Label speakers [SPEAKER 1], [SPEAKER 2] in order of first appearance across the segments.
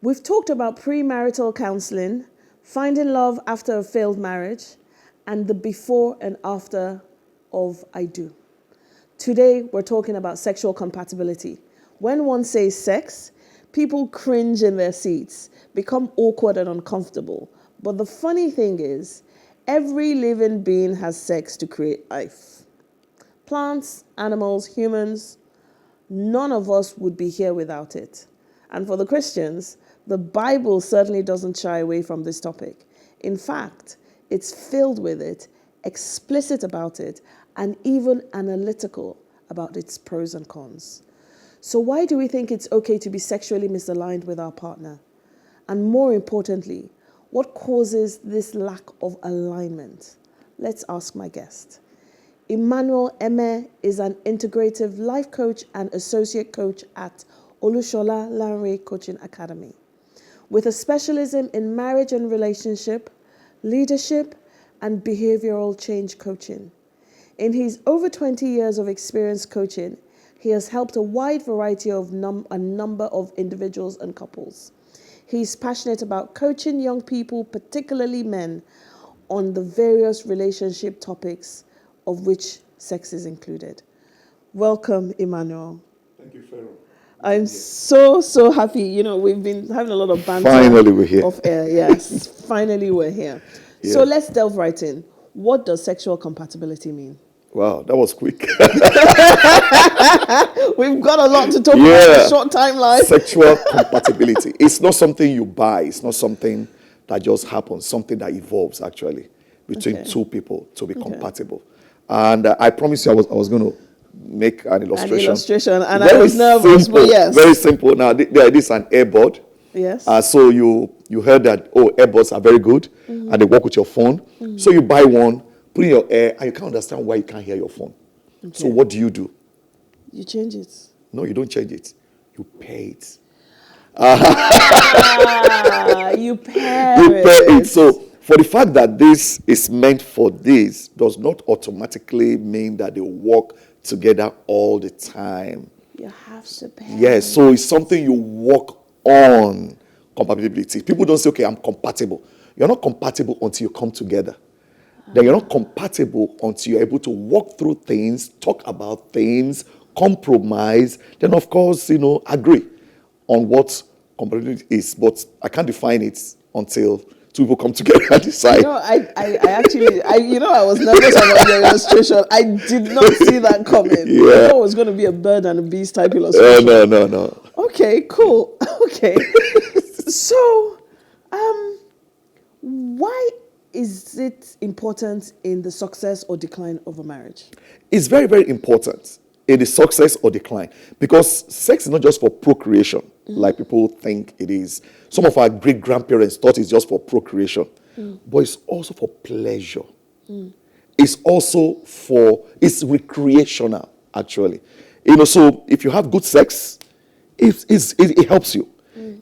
[SPEAKER 1] We've talked about premarital counseling, finding love after a failed marriage, and the before and after of I do. Today, we're talking about sexual compatibility. When one says sex, people cringe in their seats, become awkward and uncomfortable. But the funny thing is, every living being has sex to create life. Plants, animals, humans, none of us would be here without it. And for the Christians, the Bible certainly doesn't shy away from this topic. In fact, it's filled with it, explicit about it, and even analytical about its pros and cons. So why do we think it's okay to be sexually misaligned with our partner? And more importantly, what causes this lack of alignment? Let's ask my guest. Emmanuel Emeh is an integrative life coach and associate coach at Olushola Lanre Coaching Academy, with a specialism in marriage and relationship, leadership, and behavioral change coaching. In his over 20 years of experience coaching, he has helped a wide variety of a number of individuals and couples. He's passionate about coaching young people, particularly men, on the various relationship topics of which sex is included. Welcome, Emmanuel.
[SPEAKER 2] Thank you, Feran.
[SPEAKER 1] I'm so happy. You know, we've been having a lot of banter.
[SPEAKER 2] Finally, we're here.
[SPEAKER 1] Off air, yes. Finally, we're here. Yeah. So let's delve right in. What does sexual compatibility mean?
[SPEAKER 2] Wow, that was quick.
[SPEAKER 1] We've got a lot to talk about in a short timeline.
[SPEAKER 2] Sexual compatibility. It's not something you buy. It's not something that just happens. Something that evolves, actually, between two people to be compatible. And I promised you I was going to make an illustration.
[SPEAKER 1] And I was nervous, but yes.
[SPEAKER 2] Very simple. Now, this is an earbud.
[SPEAKER 1] Yes.
[SPEAKER 2] So you heard that, earbuds are very good, and they work with your phone. So you buy one, put in your ear, and you can't understand why you can't hear your phone. Okay. So what do?
[SPEAKER 1] You change it.
[SPEAKER 2] No, you don't change it. You pay it.
[SPEAKER 1] You pay
[SPEAKER 2] it. So for the fact that this is meant for this does not automatically mean that they work together all the time.
[SPEAKER 1] You have to pay.
[SPEAKER 2] Yes, so it's something you work on. Compatibility. People don't say, okay, I'm compatible. You're not compatible until you come together. Then you're not compatible until you're able to walk through things, talk about things, compromise. Then, of course, agree on what compatibility is. But I can't define it until two people come together and decide.
[SPEAKER 1] I actually, I was nervous about the illustration. I did not see that coming.
[SPEAKER 2] Yeah.
[SPEAKER 1] I thought it was going to be a bird and a beast type illustration.
[SPEAKER 2] No.
[SPEAKER 1] Okay, cool. Okay. So, why is it important in the success or decline of a marriage?
[SPEAKER 2] It's very, very important in the success or decline, because sex is not just for procreation, like people think it is. Some of our great-grandparents thought it's just for procreation, but it's also for pleasure. It's recreational, actually. So if you have good sex, it helps you.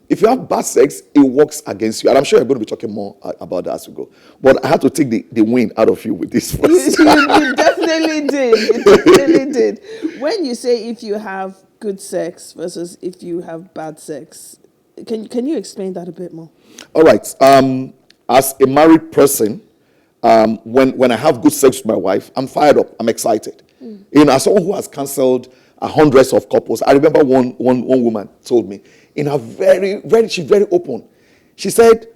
[SPEAKER 2] If you have bad sex, it works against you. And I'm sure you're going to be talking more about that as we go. But I had to take the wind out of you with this first.
[SPEAKER 1] You definitely did. You definitely did. When you say if you have good sex versus if you have bad sex, can you explain that a bit more?
[SPEAKER 2] All right. As a married person, when I have good sex with my wife, I'm fired up. I'm excited. As someone who has counseled hundreds of couples, I remember one woman told me, she's very open. She said,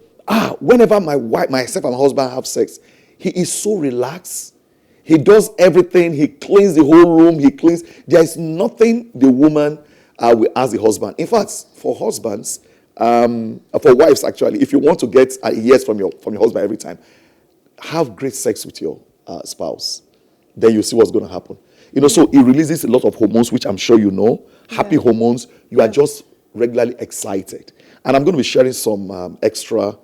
[SPEAKER 2] whenever myself and my husband have sex, he is so relaxed. He does everything. He cleans the whole room. There is nothing the woman will ask the husband. In fact, for husbands, for wives actually, if you want to get a yes from your husband every time, have great sex with your spouse. Then you see what's going to happen. So it releases a lot of hormones, which I'm sure you know. Happy hormones. You are just regularly excited. And I'm going to be sharing some extra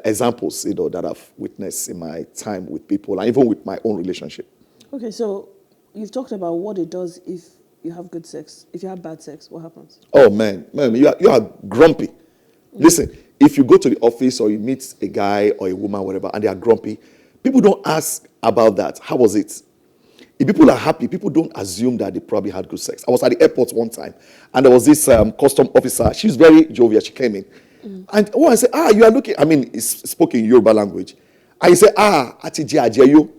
[SPEAKER 2] examples, that I've witnessed in my time with people and even with my own relationship.
[SPEAKER 1] Okay, so you've talked about what it does if you have good sex. If you have bad sex, what happens?
[SPEAKER 2] Oh, man, you are grumpy. Listen, if you go to the office or you meet a guy or a woman, whatever, and they are grumpy, people don't ask about that. How was it? If people are happy, people don't assume that they probably had good sex. I was at the airport one time, and there was this custom officer. She's very jovial. She came in. And when I said, you are looking, I mean, it's spoken in Yoruba language. And he said, Atiji Ajeyo.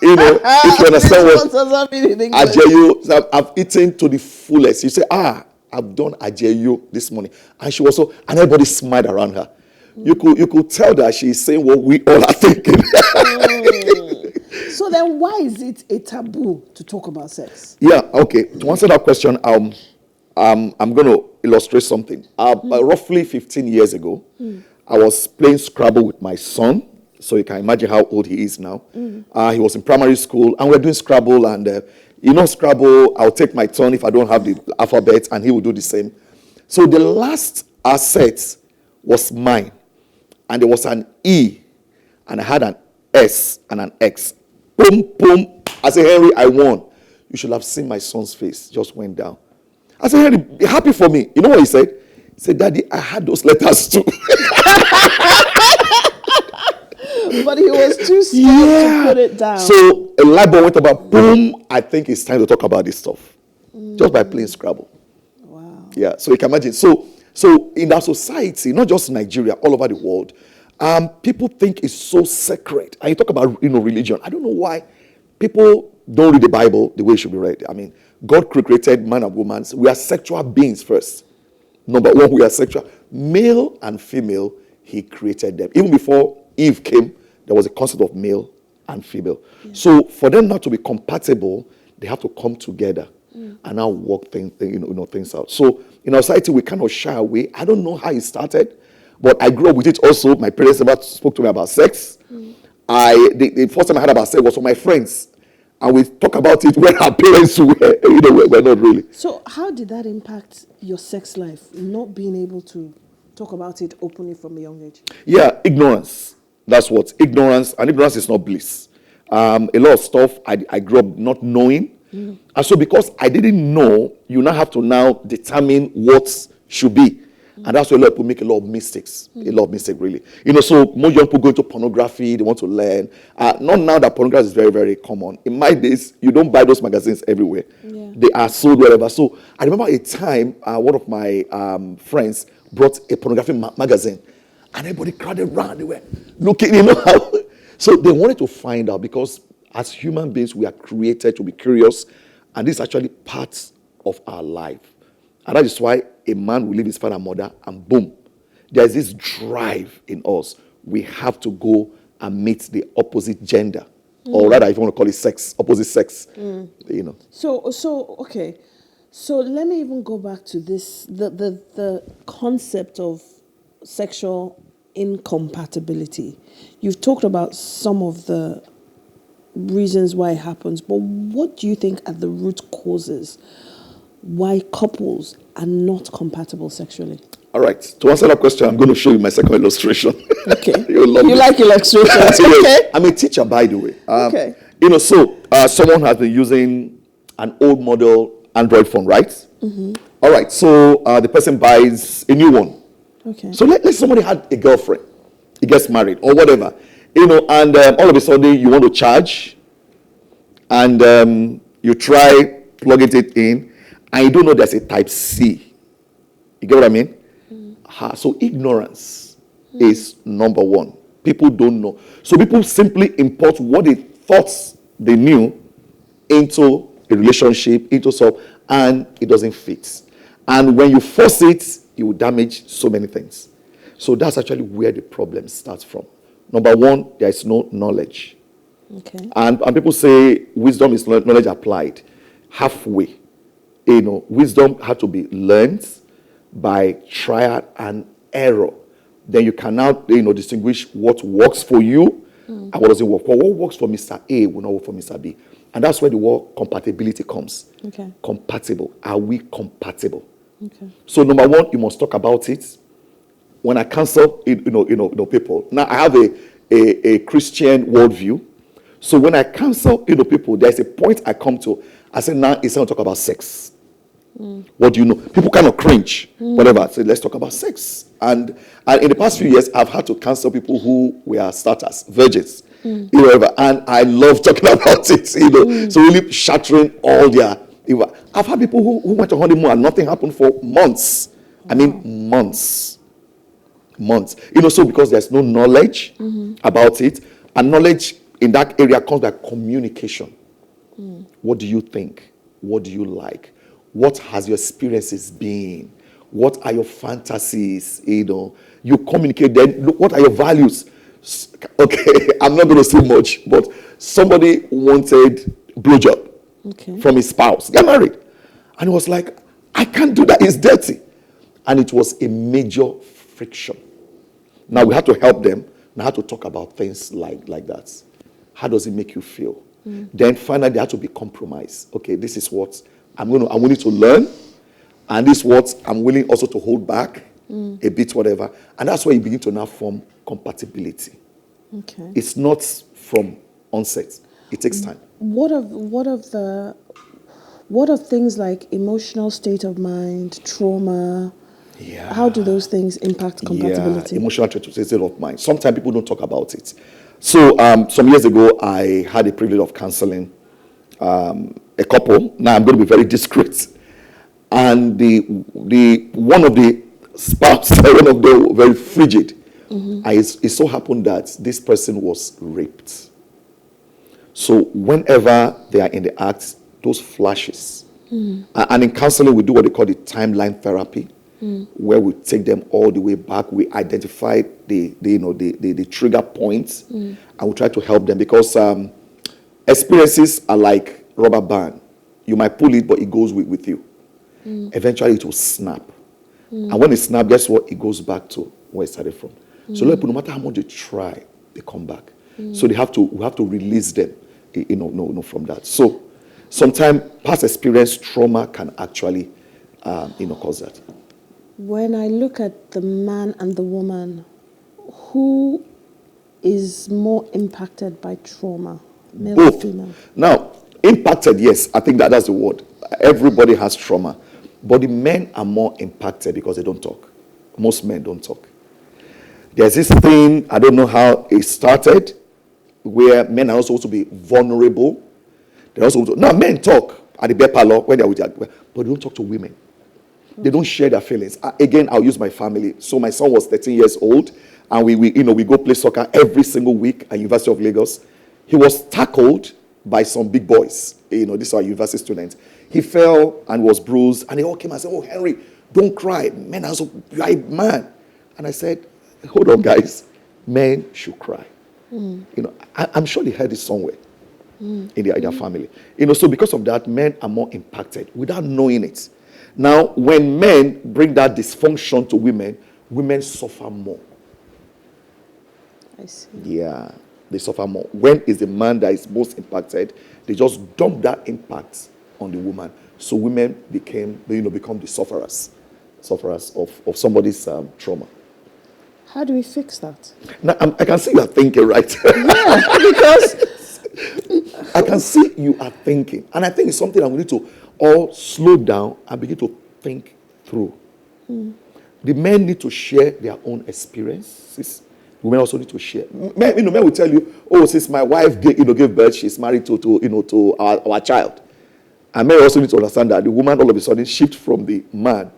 [SPEAKER 2] You know, if you understand what Ajeyo, so I've eaten to the fullest. You say, I've done Ajeyo this morning. And she was so, and everybody smiled around her. You could tell that she's saying what we all are thinking.
[SPEAKER 1] So then why is it a taboo to talk about sex?
[SPEAKER 2] Yeah, okay. To answer that question, I'm going to illustrate something. Roughly 15 years ago, I was playing Scrabble with my son. So you can imagine how old he is now. He was in primary school, and we're doing Scrabble. And Scrabble, I'll take my turn if I don't have the alphabet, and he will do the same. So the last set was mine. And there was an E, and I had an S and an X. Boom, boom. I said, Henry, I won. You should have seen my son's face. Just went down. I said, Henry, be happy for me. You know what he said? He said, Daddy, I had those letters too.
[SPEAKER 1] But he was too scared to put it down.
[SPEAKER 2] So a light bulb went about, boom. I think it's time to talk about this stuff. Just by playing Scrabble.
[SPEAKER 1] Wow.
[SPEAKER 2] Yeah, so you can imagine. So in our society, not just Nigeria, all over the world, people think it's so sacred. And you talk about religion. I don't know why people don't read the Bible the way it should be read. I mean, God created man and woman. We are sexual beings first. Number one, we are sexual. Male and female, he created them. Even before Eve came, there was a concept of male and female. Yeah. So for them not to be compatible, they have to come together and now work things out. So in our society, we cannot shy away. I don't know how it started, but I grew up with it also. My parents never spoke to me about sex. The first time I heard about sex was from my friends. And we talk about it when our parents were not really.
[SPEAKER 1] So how did that impact your sex life, not being able to talk about it openly from a young age? Yeah,
[SPEAKER 2] ignorance. That's what. Ignorance. And ignorance is not bliss. A lot of stuff I grew up not knowing. And so because I didn't know, you now have to now determine what should be. And that's why a lot of people make a lot of mistakes. A lot of mistakes, really. So most young people go into pornography. They want to learn. Not now that pornography is very, very common. In my days, you don't buy those magazines everywhere. Yeah. They are sold wherever. So I remember a time, one of my friends brought a pornography magazine. And everybody crowded around. They were looking, how. So they wanted to find out, because as human beings, we are created to be curious. And this is actually part of our life. And that is why a man will leave his father and mother, and boom, there's this drive in us. We have to go and meet the opposite gender. Or rather, if you want to call it sex, opposite sex.
[SPEAKER 1] So okay. So let me even go back to this, the concept of sexual incompatibility. You've talked about some of the reasons why it happens, but what do you think are the root causes why couples are not compatible sexually?
[SPEAKER 2] All right. To answer that question, I'm going to show you my second illustration.
[SPEAKER 1] Okay.
[SPEAKER 2] You
[SPEAKER 1] like illustrations. Okay.
[SPEAKER 2] I'm a teacher, by the way.
[SPEAKER 1] Okay.
[SPEAKER 2] Someone has been using an old model Android phone, right? Mm-hmm. All right. So the person buys a new one.
[SPEAKER 1] Okay.
[SPEAKER 2] So let's say somebody had a girlfriend. He gets married or whatever. And all of a sudden you want to charge, and you try plugging it in, and you don't know there's a type C. You get what I mean? So ignorance is number one. People don't know. So people simply import what they thought they knew into a relationship, into stuff, and it doesn't fit. And when you force it, you will damage so many things. So that's actually where the problem starts from. Number one, there is no knowledge.
[SPEAKER 1] Okay.
[SPEAKER 2] And people say wisdom is knowledge applied. Halfway. Wisdom has to be learned by trial and error. Then you can now, distinguish what works for you and what doesn't work. What works for Mr. A will not work for Mr. B. And that's where the word compatibility comes. Okay. Compatible. Are we compatible? Okay. So number one, you must talk about it. When I counsel, people. Now I have a Christian worldview. So when I counsel, people, there's a point I come to. I say, now it's time to talk about sex. What do you know? People kind of cringe, whatever. So let's talk about sex. And in the past few years, I've had to counsel people who were starters, virgins. You know, and I love talking about it, you know. So really shattering all their. I've had people who went to honeymoon and nothing happened for months. I mean, months. You know, so because there's no knowledge about it, and knowledge in that area comes by communication. What do you think? What do you like? What has your experiences been? What are your fantasies? You know, you communicate. Then look, what are your values? Okay, I'm not going to say much, but somebody wanted blowjob from his spouse, get married, and he was like, I can't do that, it's dirty. And it was a major friction. Now we had to help them. Now had to talk about things like that. How does it make you feel? Then finally they had to be compromised. Okay, this is what I'm willing to learn, and this is what I'm willing also to hold back a bit, whatever. And that's where you begin to now form compatibility.
[SPEAKER 1] Okay.
[SPEAKER 2] It's not from onset. It takes time.
[SPEAKER 1] What of things like emotional state of mind, trauma?
[SPEAKER 2] Yeah.
[SPEAKER 1] How do those things impact compatibility?
[SPEAKER 2] Yeah, emotional state of mind. Sometimes people don't talk about it. So some years ago, I had the privilege of counseling a couple. Now I'm going to be very discreet. And the one of the spouse, one of them were very frigid. It so happened that this person was raped. So whenever they are in the act, those flashes. And in counseling, we do what they call the timeline therapy, where we take them all the way back. We identify the trigger points, and we try to help them, because experiences are like rubber band. You might pull it, but it goes with you. Eventually, it will snap. And when it snaps, guess what? It goes back to where it started from. So no matter how much they try, they come back. So we have to release them, from that. So sometimes past experience, trauma can actually, cause that.
[SPEAKER 1] When I look at the man and the woman, who is more impacted by trauma, male or
[SPEAKER 2] Both.
[SPEAKER 1] female?
[SPEAKER 2] Now, impacted, yes, I think that's the word. Everybody has trauma. But the men are more impacted because they don't talk. Most men don't talk. There's this thing, I don't know how it started, where men are also supposed to be vulnerable. They're also now men talk at the bed parlor when they're with their, but they don't talk to women. They don't share their feelings. Again, I'll use my family. So my son was 13 years old, and we go play soccer every single week at University of Lagos. He was tackled by some big boys. These are university students. He fell and was bruised, and they all came and said, "Oh, Henry, don't cry. Men are so, you are a man." And I said, "Hold on, guys. Men should cry." I'm sure they heard it somewhere in their family. So because of that, men are more impacted without knowing it. Now, when men bring that dysfunction to women, women suffer more.
[SPEAKER 1] I see.
[SPEAKER 2] Yeah, they suffer more. When is the man that is most impacted? They just dump that impact on the woman. So women become the sufferers of somebody's trauma.
[SPEAKER 1] How do we fix that?
[SPEAKER 2] Now, I can see you are thinking, right?
[SPEAKER 1] Yeah, because
[SPEAKER 2] I can see you are thinking. And I think it's something that we need to all slow down and begin to think through. The men need to share their own experiences. Women also need to share. Men will tell you, "Oh, since my wife gave birth, she's married to our child." And men also need to understand that the woman all of a sudden shift from the man,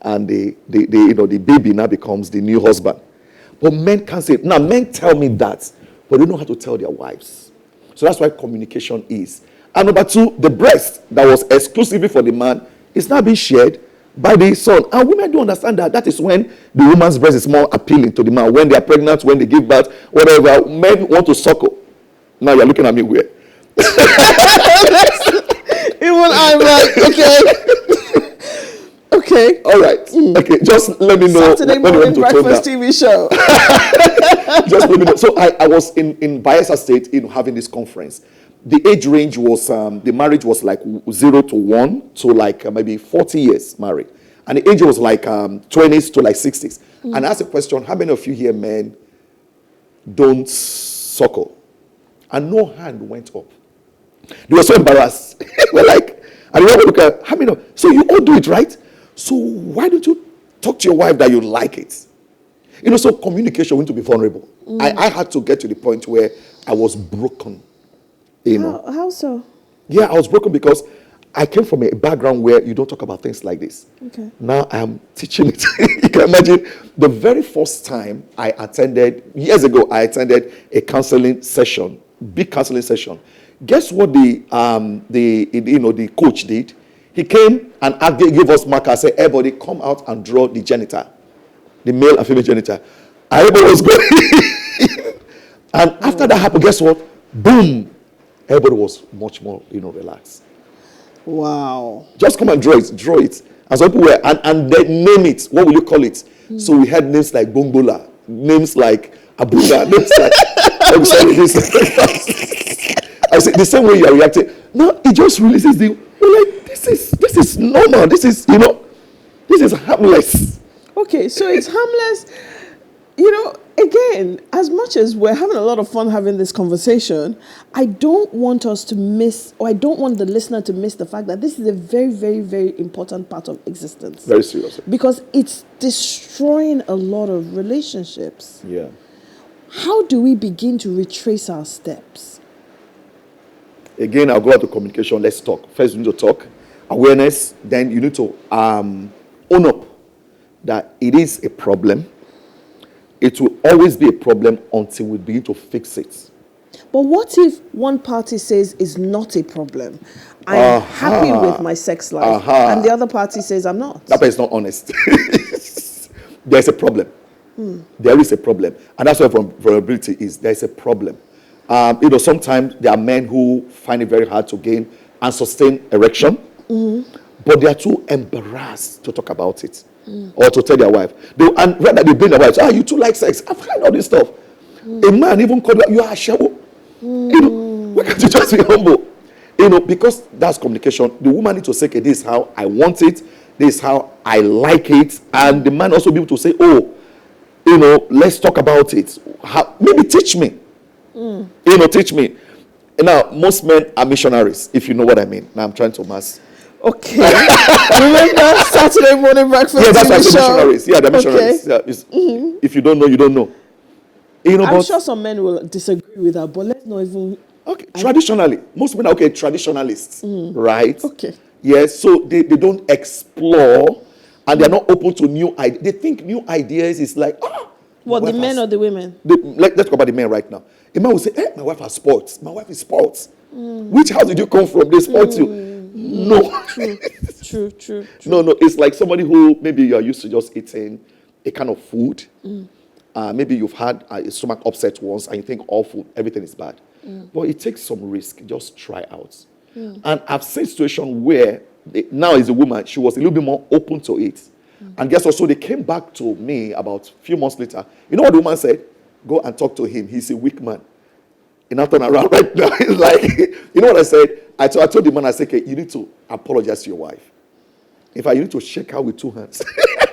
[SPEAKER 2] and the baby now becomes the new husband. But men can't say it. Now, men tell me that, but they don't know how to tell their wives. So that's why communication is. And number two, the breast that was exclusively for the man is now being shared by the son. And women do understand that. That is when the woman's breast is more appealing to the man. When they are pregnant, when they give birth, whatever, men want to suckle. Now you're looking at me weird.
[SPEAKER 1] even I'm like, okay. Okay.
[SPEAKER 2] All right. Okay, just let me know.
[SPEAKER 1] Saturday morning breakfast TV show.
[SPEAKER 2] Just let me know. So I was in Bayelsa State, having this conference. The age range was, the marriage was like 0 to 1 to like maybe 40 years married. And the age was like 20s to like 60s. And I asked a question, how many of you here men don't suckle? And no hand went up. They were so embarrassed. We're like, and we look at, how many so you all do it, right? So why don't you talk to your wife that you like it? So communication, we need to be vulnerable. I had to get to the point where I was broken. You know.
[SPEAKER 1] How so?
[SPEAKER 2] Yeah, I was broken because I came from a background where you don't talk about things like this.
[SPEAKER 1] Okay.
[SPEAKER 2] Now I'm teaching it. You can imagine the very first time I attended, years ago, I attended a counseling session, big counseling session. Guess what the coach did? He came and gave us markers, said, everybody come out and draw the genital, the male and female genital. Everybody was going. And after that happened, guess what? Boom. Everybody was much more, relaxed.
[SPEAKER 1] Wow.
[SPEAKER 2] Just come and draw it. And some people were, and they name it. What will you call it? So we had names like Bongola, names like Abuja, names like, I'm sorry, this. I said, the same way you are reacting. No, it just releases this is normal. This is harmless.
[SPEAKER 1] Okay, so it's harmless. Again, as much as we're having a lot of fun having this conversation, I don't want us to miss, or I don't want the listener to miss the fact that this is a very, very, very important part of existence.
[SPEAKER 2] Very seriously.
[SPEAKER 1] Because it's destroying a lot of relationships.
[SPEAKER 2] Yeah.
[SPEAKER 1] How do we begin to retrace our steps?
[SPEAKER 2] Again, I'll go out to communication. Let's talk. First, you need to talk. Awareness. Then you need to own up that it is a problem. It will always be a problem until we begin to fix it.
[SPEAKER 1] But what if one party says it's not a problem? I'm happy with my sex life. And the other party says I'm not.
[SPEAKER 2] That person is not honest. There's a problem. There is a problem. And that's where vulnerability is. There's a problem. Sometimes there are men who find it very hard to gain and sustain erection. But they are too embarrassed to talk about it. Or to tell their wife. And rather they blame their wives. You too like sex. I've heard all this stuff. A man even called you are a shower. Why can't you just be humble? Because that's communication. The woman needs to say, okay, this is how I want it. This is how I like it. And the man also be able to say, let's talk about it. Maybe teach me. Teach me. Now, most men are missionaries, if you know what I mean. Now I'm trying to mass.
[SPEAKER 1] Okay. Remember Saturday morning breakfast?
[SPEAKER 2] Yeah, that's why I say missionaries. Yeah, they're missionaries. Okay. Yeah, if you don't know, you don't know.
[SPEAKER 1] I'm sure some men will disagree with that, but let's not even...
[SPEAKER 2] Okay, traditionally, most men are traditionalists, right?
[SPEAKER 1] Okay.
[SPEAKER 2] Yes, so they don't explore and they're not open to new ideas. They think new ideas is like,
[SPEAKER 1] what, the men or the women?
[SPEAKER 2] Let's talk about the men right now. A man will say, my wife has sports. My wife is sports. Which house did you come from? They sport you. No.
[SPEAKER 1] True.
[SPEAKER 2] No, it's like somebody who maybe you are used to just eating a kind of food. Maybe you've had a stomach upset once and you think all food, everything is bad. But it takes some risk. Just try out. And I've seen situations where now as a woman, she was a little bit more open to it. And guess what? So they came back to me about a few months later. You know what the woman said? Go and talk to him. He's a weak man. And I turn around right now. It's like, you know what I said? I told the man, I said, okay, you need to apologize to your wife. In fact, you need to shake her with two hands.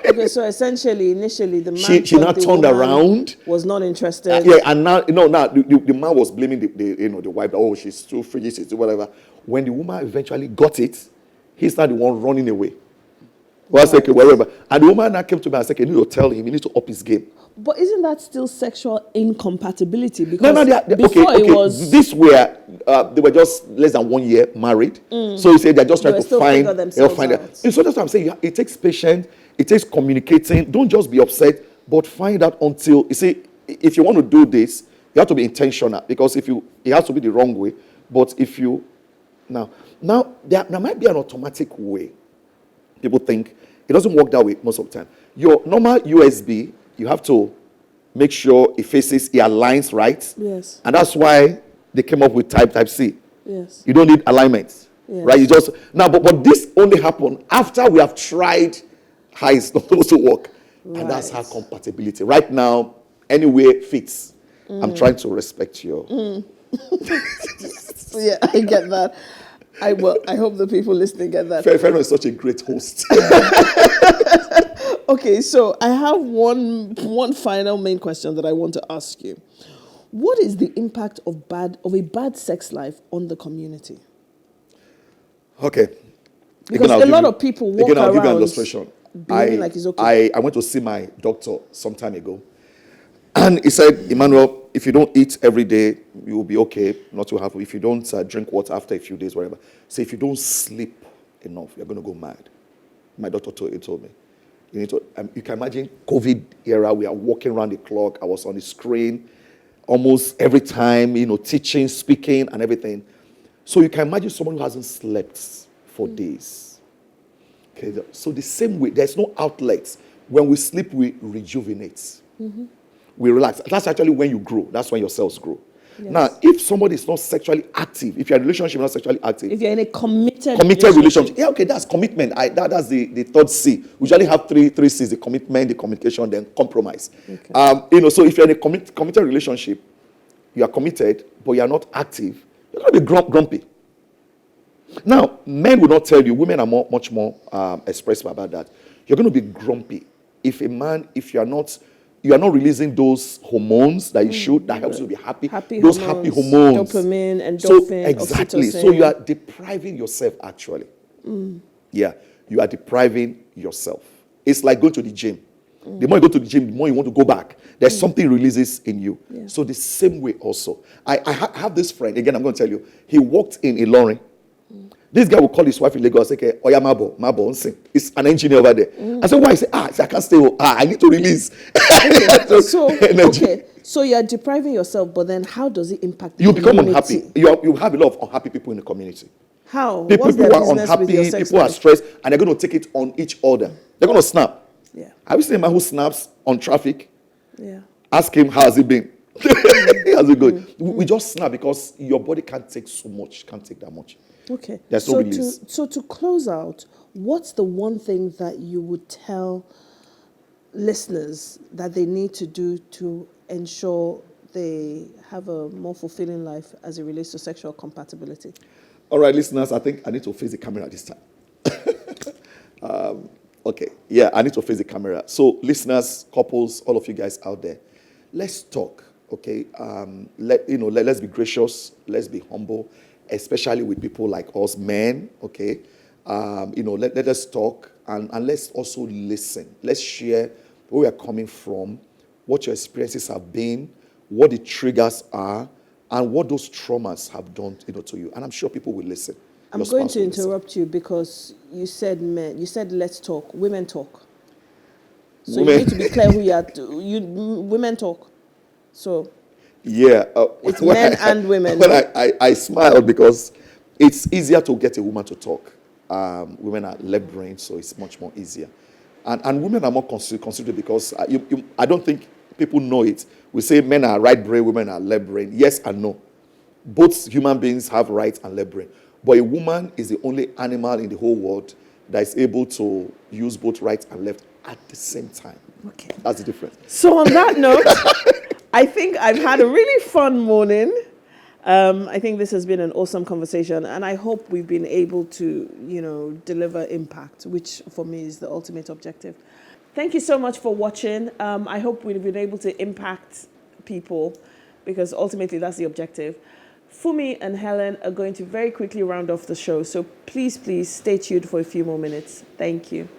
[SPEAKER 1] Okay, so essentially, initially, the man
[SPEAKER 2] she now turned around,
[SPEAKER 1] was not interested.
[SPEAKER 2] Yeah, and now the man was blaming the wife. Oh, she's too frigid, she's too whatever. When the woman eventually got it, he's not the one running away. Well, I said, okay, wherever. And the woman now came to me and said, okay, you need to tell him, you need to up his game.
[SPEAKER 1] But isn't that still sexual incompatibility? Because
[SPEAKER 2] before it was... They were just less than 1 year married. So you say they're just trying to find themselves out. So that's what I'm saying. It takes patience. It takes communicating. Don't just be upset, but find out until... You see, if you want to do this, you have to be intentional. Because it has to be the wrong way. But if you... Now there might be an automatic way. People think it doesn't work that way most of the time. Your normal USB, you have to make sure it aligns right.
[SPEAKER 1] Yes.
[SPEAKER 2] And that's why they came up with type C.
[SPEAKER 1] Yes.
[SPEAKER 2] You don't need alignment. Yes. Right? You just now, but this only happened after we have tried how it's not supposed to work. Right. And that's how compatibility. Right now, anyway fits. I'm trying to respect you.
[SPEAKER 1] Yeah, I get that. I hope the people listening get that.
[SPEAKER 2] Feran is such a great host.
[SPEAKER 1] Okay, so I have one final main question that I want to ask you. What is the impact of a bad sex life on the community?
[SPEAKER 2] Okay.
[SPEAKER 1] Because a lot of people walk around.
[SPEAKER 2] I'll give you an illustration.
[SPEAKER 1] Like it's okay.
[SPEAKER 2] I went to see my doctor some time ago. And he said, Emmanuel, if you don't eat every day, you will be okay, not too happy. If you don't drink water after a few days, whatever. So if you don't sleep enough, you're going to go mad. My doctor told me. You can imagine COVID era, we are walking around the clock. I was on the screen almost every time, teaching, speaking, and everything. So you can imagine someone who hasn't slept for days. Okay, so the same way, there's no outlets. When we sleep, we rejuvenate. We relax. That's actually when you grow. That's when your cells grow.
[SPEAKER 1] Yes.
[SPEAKER 2] Now, if somebody is not sexually active, if you're in a relationship not sexually active,
[SPEAKER 1] if you're in a committed
[SPEAKER 2] relationship, yeah, okay, that's commitment. That's the third C. We usually have three C's: the commitment, the communication, then compromise. Okay. So if you're in a committed relationship, you are committed, but you are not active, you're going to be grumpy. Now, men will not tell you. Women are much more expressive about that. You're going to be grumpy if you are not releasing those hormones that you should, that helps you be happy. Happy hormones,
[SPEAKER 1] dopamine, endorphin,
[SPEAKER 2] exactly.
[SPEAKER 1] oxytocin.
[SPEAKER 2] So you are depriving yourself, actually. Yeah, you are depriving yourself. It's like going to the gym. The more you go to the gym, the more you want to go back. There's something releases in you. Yeah. So the same way also. I have this friend, again, I'm going to tell you, he worked in Ilorin. This guy will call his wife in Lagos, say, okay, Oya Mabo, sing. It's an engineer over there. I said, why? He said, I can't stay home. I need to release.
[SPEAKER 1] So you're depriving yourself, but then how does it impact the
[SPEAKER 2] You
[SPEAKER 1] community?
[SPEAKER 2] become unhappy. You have a lot of unhappy people in the community.
[SPEAKER 1] How?
[SPEAKER 2] People who are unhappy, people are stressed, and they're going to take it on each other. They're going to snap.
[SPEAKER 1] Yeah.
[SPEAKER 2] Have you seen a man who snaps on traffic?
[SPEAKER 1] Yeah.
[SPEAKER 2] Ask him, how has it been? How's it going? We just snap because your body can't take so much, can't take that much.
[SPEAKER 1] Okay.
[SPEAKER 2] There's no release.
[SPEAKER 1] So to close out, what's the one thing that you would tell listeners that they need to do to ensure they have a more fulfilling life as it relates to sexual compatibility?
[SPEAKER 2] All right, listeners, I think I need to face the camera this time. Okay, yeah, I need to face the camera. So, listeners, couples, all of you guys out there, let's talk. Okay, let's be gracious. Let's be humble, especially with people like us, men. Okay, let us talk and let's also listen. Let's share where we are coming from, what your experiences have been, what the triggers are, and what those traumas have done, to you. And I'm sure people will listen.
[SPEAKER 1] I'm going to interrupt you because you said men. You said let's talk. Women talk. So you need to be clear who you are. Women talk. So
[SPEAKER 2] yeah,
[SPEAKER 1] it's men and women.
[SPEAKER 2] Well, I smiled because it's easier to get a woman to talk. Women are left-brained, so it's much more easier. And women are more considerate because I don't think people know it. We say men are right-brained, women are left-brained. Yes and no. Both human beings have right and left-brain. But a woman is the only animal in the whole world that is able to use both right and left at the same time.
[SPEAKER 1] Okay.
[SPEAKER 2] That's the difference.
[SPEAKER 1] So on that note, I think I've had a really fun morning. I think this has been an awesome conversation, and I hope we've been able to, deliver impact, which for me is the ultimate objective. Thank you so much for watching. I hope we've been able to impact people because ultimately that's the objective. Fumi and Helen are going to very quickly round off the show, so please stay tuned for a few more minutes. Thank you.